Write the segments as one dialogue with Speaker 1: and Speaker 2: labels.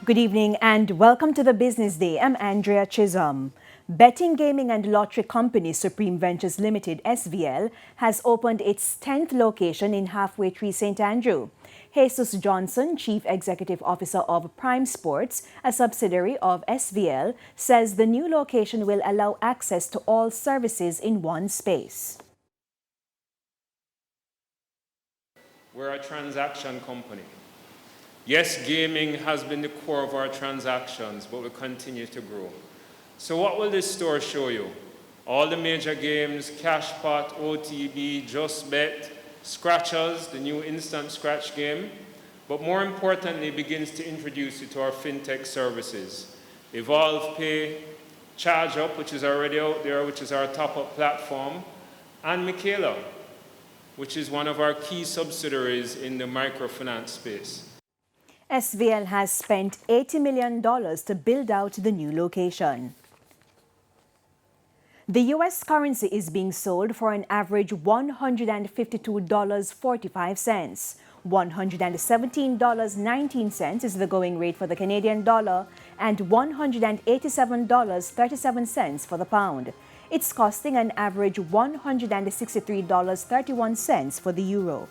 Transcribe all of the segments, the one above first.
Speaker 1: Good evening and welcome to the Business Day. I'm Andrea Chisholm. Betting, gaming and lottery company Supreme Ventures Limited, SVL, has opened its 10th location in Halfway Tree, St. Andrew. Jesus Johnson, Chief Executive Officer of Prime Sports, a subsidiary of SVL, says the new location will allow access to all services in one space.
Speaker 2: We're a transaction company. Yes, gaming has been the core of our transactions, but we continue to grow. So what will this store show you? All the major games, Cashpot, OTB, Just Bet, Scratchers, the new instant scratch game, but more importantly, begins to introduce you to our fintech services. Evolve Pay, Charge Up, which is already out there, which is our top-up platform, and Michaela, which is one of our key subsidiaries in the microfinance space.
Speaker 1: SVL has spent $80 million to build out the new location. The U.S. currency is being sold for an average $152.45. $117.19 is the going rate for the Canadian dollar and $187.37 for the pound. It's costing an average $163.31 for the euro.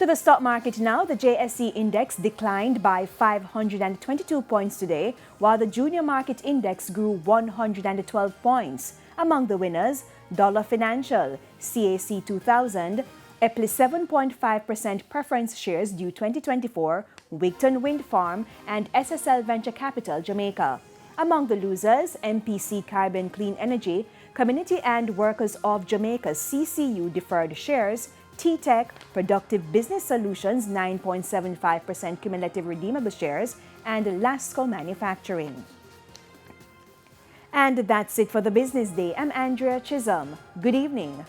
Speaker 1: To the stock market now, the JSE index declined by 522 points today, while the junior market index grew 112 points. Among the winners, Dollar Financial, CAC 2000, Epley 7.5% preference shares due 2024, Wigton Wind Farm, and SSL Venture Capital Jamaica. Among the losers, MPC Carbon Clean Energy, Community and Workers of Jamaica's CCU deferred shares, T-Tech, Productive Business Solutions 9.75% cumulative redeemable shares, and Lasco Manufacturing. And that's it for the Business Day. I'm Andrea Chisholm. Good evening.